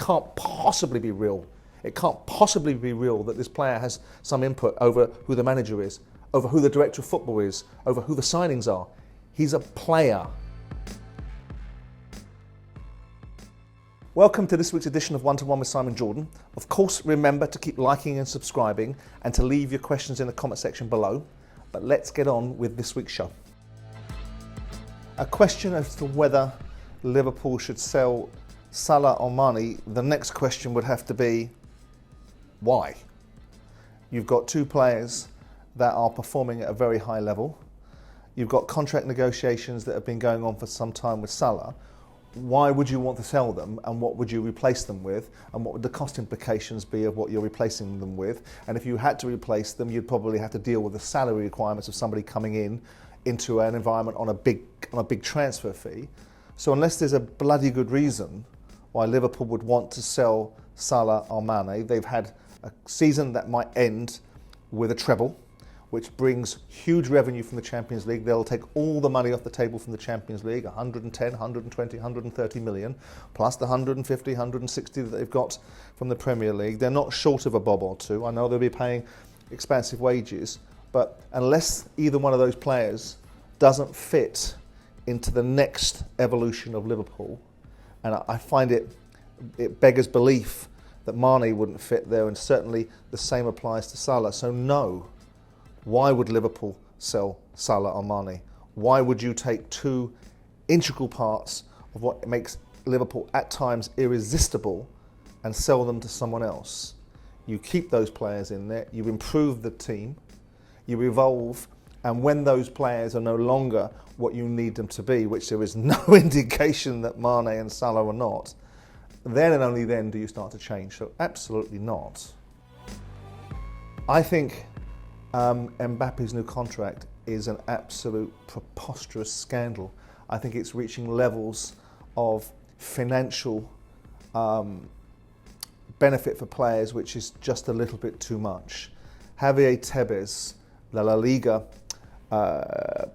can't possibly be real. It can't possibly be real that this player has some input over who the manager is, over who the director of football is, over who the signings are. He's a player. Welcome to this week's edition of One-to-One with Simon Jordan. Of course, remember to keep liking and subscribing and to leave your questions in the comment section below. But let's get on with this week's show. A question as to whether Liverpool should sell Salah or Mane, the next question would have to be, why? You've got two players that are performing at a very high level. You've got contract negotiations that have been going on for some time with Salah. Why would you want to sell them, and what would you replace them with, and what would the cost implications be of what you're replacing them with? And if you had to replace them, you'd probably have to deal with the salary requirements of somebody coming into an environment on a big transfer fee. So unless there's a bloody good reason why Liverpool would want to sell Salah or Mane, they've had a season that might end with a treble, which brings huge revenue from the Champions League. They'll take all the money off the table from the Champions League, 110, 120, 130 million, plus the 150, 160 that they've got from the Premier League. They're not short of a bob or two. I know they'll be paying expansive wages, but unless either one of those players doesn't fit into the next evolution of Liverpool, and I find it beggars belief that Mane wouldn't fit there, and certainly the same applies to Salah. So no. Why would Liverpool sell Salah or Mane? Why would you take two integral parts of what makes Liverpool at times irresistible and sell them to someone else? You keep those players in there, you improve the team, you evolve, and when those players are no longer what you need them to be, which there is no indication that Mane and Salah are not, then and only then do you start to change. So absolutely not. I think MBAPPE'S new contract is an absolute preposterous scandal. I think it's reaching levels of financial benefit for players which is just a little bit too much. Javier Tebas, the La Liga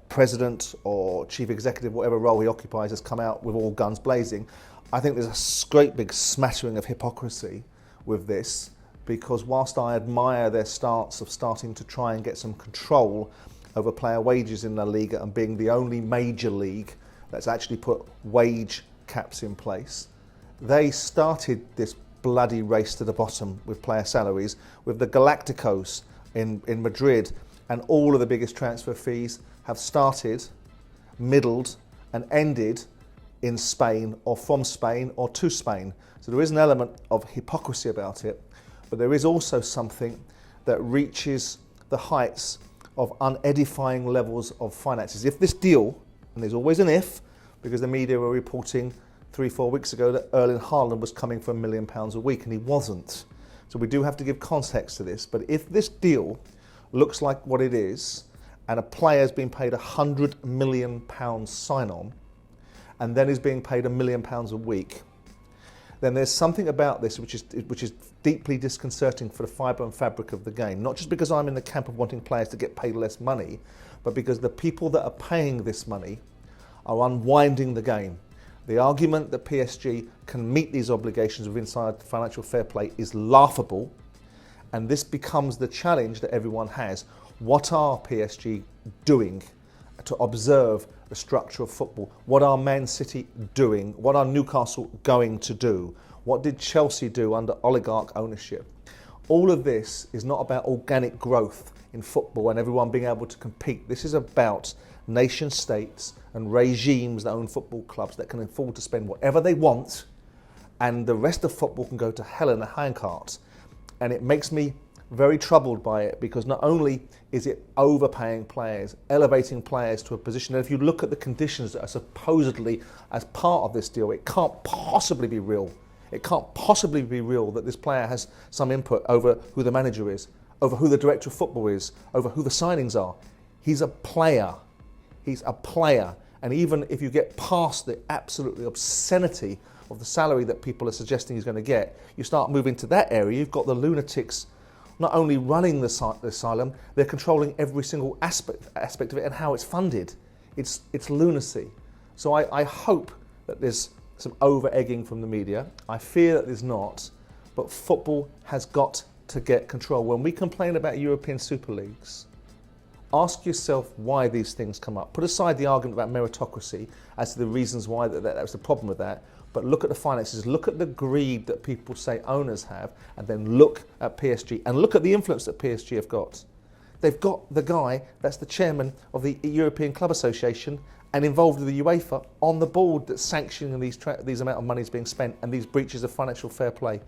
president or chief executive, whatever role he occupies, has come out with all guns blazing. I think there's a great big smattering of hypocrisy with this, because whilst I admire their stance of starting to try and get some control over player wages in La Liga and being the only major league that's actually put wage caps in place, they started this bloody race to the bottom with player salaries with the Galacticos in Madrid, and all of the biggest transfer fees have started, middled and ended in Spain or from Spain or to Spain. So there is an element of hypocrisy about it. But there is also something that reaches the heights of unedifying levels of finances. If this deal, and there's always an if, because the media were reporting 3-4 weeks ago that Erling Haaland was coming for £1 million a week, and he wasn't. So we do have to give context to this. But if this deal looks like what it is, and a player's been paid £100 million sign-on, and then is being paid £1 million a week, then there's something about this which is deeply disconcerting for the fibre and fabric of the game. Not just because I'm in the camp of wanting players to get paid less money, but because the people that are paying this money are unwinding the game. The argument that PSG can meet these obligations with inside financial fair play is laughable, and this becomes the challenge that everyone has. What are PSG doing to observe the structure of football? What are Man City doing? What are Newcastle going to do? What did Chelsea do under oligarch ownership? All of this is not about organic growth in football and everyone being able to compete. This is about nation states and regimes that own football clubs that can afford to spend whatever they want, and the rest of football can go to hell in a handcart. And it makes me very troubled by it, because not only is it overpaying players, elevating players to a position, and if you look at the conditions that are supposedly as part of this deal, it can't possibly be real. It can't possibly be real that this player has some input over who the manager is, over who the director of football is, over who the signings are. He's a player. He's a player. And even if you get past the absolutely obscenity of the salary that people are suggesting he's going to get, you start moving to that area, you've got the lunatics not only running the asylum, they're controlling every single aspect of it and how it's funded. It's lunacy. So I hope that there's some over-egging from the media. I fear that there's not, but football has got to get control. When we complain about European Super Leagues, ask yourself why these things come up. Put aside the argument about meritocracy as to the reasons why that was the problem with that, but look at the finances, look at the greed that people say owners have, and then look at PSG, and look at the influence that PSG have got. They've got the guy that's the chairman of the European Club Association and involved with the UEFA on the board that's sanctioning these amount of money is being spent and these breaches of financial fair play.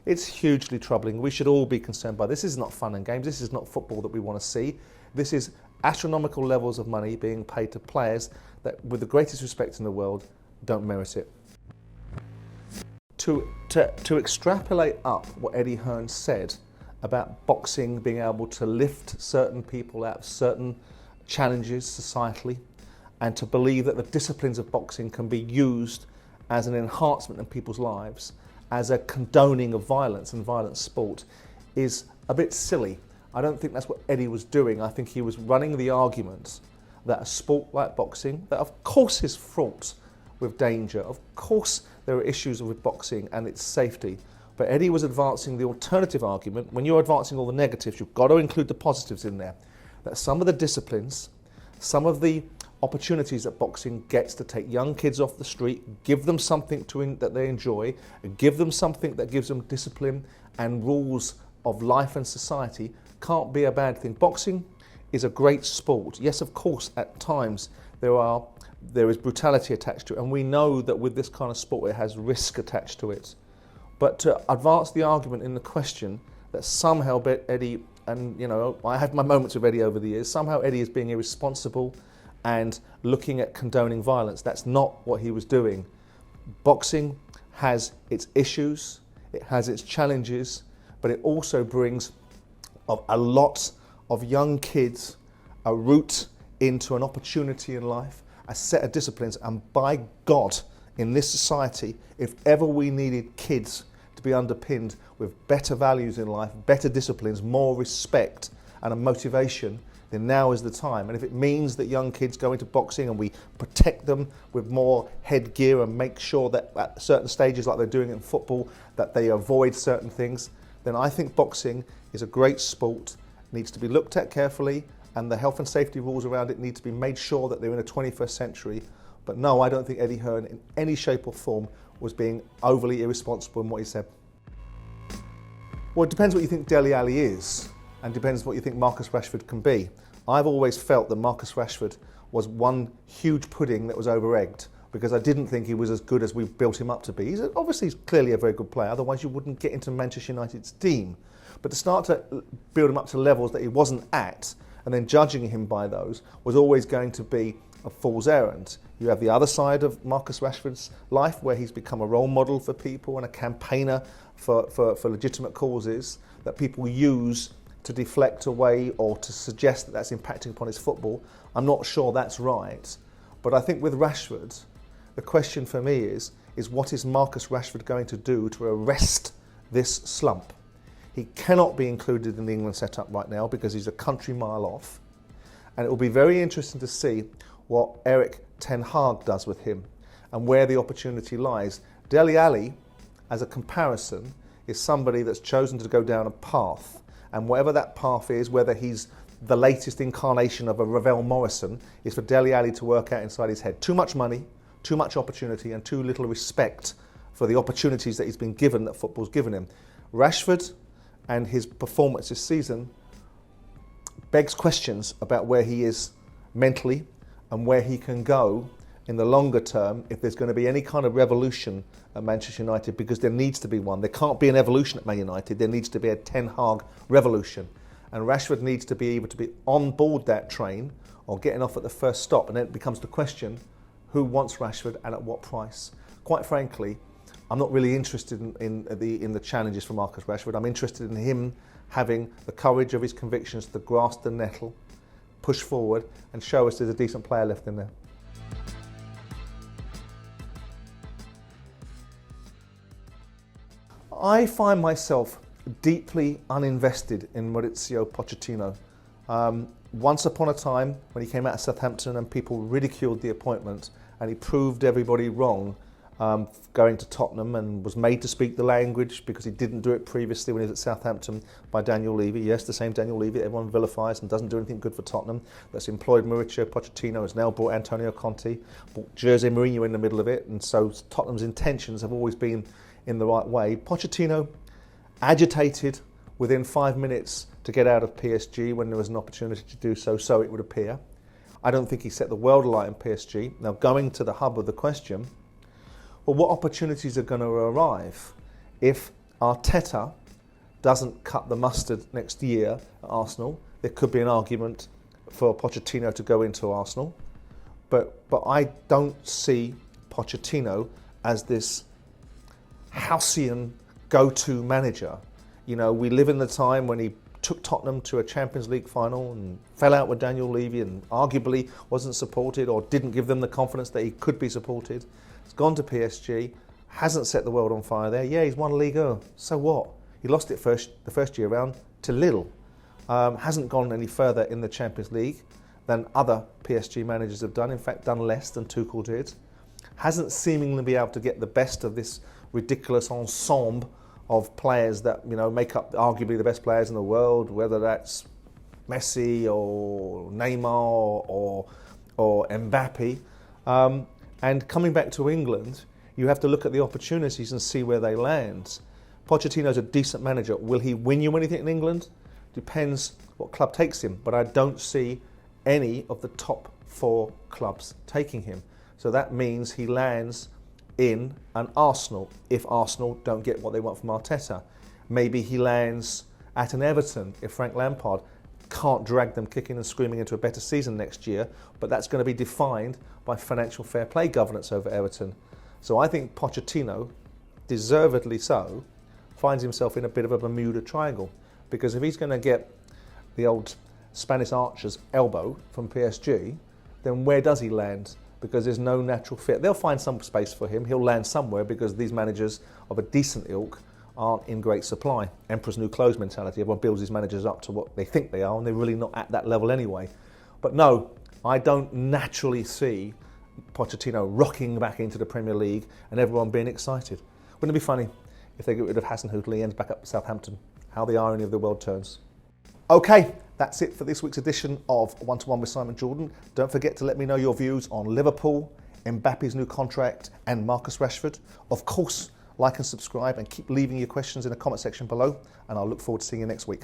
It's hugely troubling. We should all be concerned by this. This is not fun and games. This is not football that we want to see. This is astronomical levels of money being paid to players that, with the greatest respect in the world, don't merit it. To extrapolate up what Eddie Hearn said about boxing being able to lift certain people out of certain challenges societally, and to believe that the disciplines of boxing can be used as an enhancement in people's lives, as a condoning of violence and violent sport, is a bit silly. I don't think that's what Eddie was doing. I think he was running the argument that a sport like boxing, that of course is fraught with danger, of course there are issues with boxing and its safety, but Eddie was advancing the alternative argument. When you're advancing all the negatives, you've got to include the positives in there. That some of the disciplines, some of the opportunities that boxing gets to take young kids off the street, give them something that they enjoy, and give them something that gives them discipline and rules of life and society, can't be a bad thing. Boxing is a great sport. Yes, of course, at times there is brutality attached to it, and we know that with this kind of sport it has risk attached to it. But to advance the argument in the question that somehow Eddie, and you know, I have my moments with Eddie over the years, somehow Eddie is being irresponsible and looking at condoning violence. That's not what he was doing. Boxing has its issues, it has its challenges, but it also brings a lot of young kids a route into an opportunity in life, a set of disciplines, and by God, in this society, if ever we needed kids to be underpinned with better values in life, better disciplines, more respect and a motivation, then now is the time. And if it means that young kids go into boxing and we protect them with more headgear and make sure that at certain stages, like they're doing in football, that they avoid certain things, then I think boxing is a great sport, needs to be looked at carefully, and the health and safety rules around it need to be made sure that they're in the 21st century. But no, I don't think Eddie Hearn in any shape or form was being overly irresponsible in what he said. Well, it depends what you think Dele Alli is, and depends what you think Marcus Rashford can be. I've always felt that Marcus Rashford was one huge pudding that was over-egged, because I didn't think he was as good as we've built him up to be. He's clearly a very good player, otherwise you wouldn't get into Manchester United's team. But to start to build him up to levels that he wasn't at, and then judging him by those, was always going to be a fool's errand. You have the other side of Marcus Rashford's life, where he's become a role model for people and a campaigner for legitimate causes that people use to deflect away or to suggest that that's impacting upon his football. I'm not sure that's right. But I think with Rashford, the question for me is what is Marcus Rashford going to do to arrest this slump? He cannot be included in the England setup right now because he's a country mile off. And it will be very interesting to see what Erik ten Hag does with him and where the opportunity lies. Dele Alli, as a comparison, is somebody that's chosen to go down a path. And whatever that path is, whether he's the latest incarnation of a Ravel Morrison, is for Dele Alli to work out inside his head. Too much money, too much opportunity, and too little respect for the opportunities that he's been given, that football's given him. Rashford and his performance this season begs questions about where he is mentally and where he can go in the longer term if there's going to be any kind of revolution at Manchester United, because there needs to be one. There can't be an evolution at Man United, there needs to be a Ten Hag revolution. And Rashford needs to be able to be on board that train or getting off at the first stop, and then it becomes the question, who wants Rashford and at what price? Quite frankly, I'm not really interested in the challenges for Marcus Rashford. I'm interested in him having the courage of his convictions to grasp the nettle, push forward and show us there's a decent player left in there. I find myself deeply uninvested in Maurizio Pochettino. Once upon a time, when he came out of Southampton and people ridiculed the appointment and he proved everybody wrong, going to Tottenham and was made to speak the language because he didn't do it previously when he was at Southampton by Daniel Levy. Yes, the same Daniel Levy that everyone vilifies and doesn't do anything good for Tottenham. That's employed Mauricio Pochettino, has now brought Antonio Conte, brought Jose Mourinho in the middle of it, and so Tottenham's intentions have always been in the right way. Pochettino agitated within 5 minutes to get out of PSG when there was an opportunity to do so, so it would appear. I don't think he set the world alight in PSG. Now, going to the hub of the question, well, what opportunities are going to arrive if Arteta doesn't cut the mustard next year at Arsenal? There could be an argument for Pochettino to go into Arsenal, but I don't see Pochettino as this halcyon go-to manager. You know, we live in the time when he took Tottenham to a Champions League final and fell out with Daniel Levy and arguably wasn't supported or didn't give them the confidence that he could be supported. He's gone to PSG, hasn't set the world on fire there. Yeah, he's won Ligue 1. So what? He lost it the first year round to Lille. Hasn't gone any further in the Champions League than other PSG managers have done. In fact, done less than Tuchel did. Hasn't seemingly been able to get the best of this ridiculous ensemble of players that, you know, make up arguably the best players in the world, whether that's Messi or Neymar or MBAPPE. And coming back to England, you have to look at the opportunities and see where they land. Pochettino's a decent manager. Will he win you anything in England? Depends what club takes him, but I don't see any of the top 4 clubs taking him. So that means he lands in an Arsenal if Arsenal don't get what they want from Arteta. Maybe he lands at an Everton if Frank Lampard can't drag them kicking and screaming into a better season next year, but that's going to be defined by financial fair play governance over Everton. So I think Pochettino, deservedly so, finds himself in a bit of a Bermuda Triangle, because if he's going to get the old Spanish archer's elbow from PSG, then where does he land? Because there's no natural fit. They'll find some space for him. He'll land somewhere because these managers of a decent ilk aren't in great supply. Emperor's New Clothes mentality. Everyone builds these managers up to what they think they are, and they're really not at that level anyway. But no, I don't naturally see Pochettino rocking back into the Premier League and everyone being excited. Wouldn't it be funny if they get rid of Hasenhüttl and he ends back up at Southampton? How the irony of the world turns. Okay, that's it for this week's edition of One-to-One with Simon Jordan. Don't forget to let me know your views on Liverpool, MBAPPE'S new contract and Marcus Rashford. Of course, like and subscribe and keep leaving your questions in the comment section below, and I'll look forward to seeing you next week.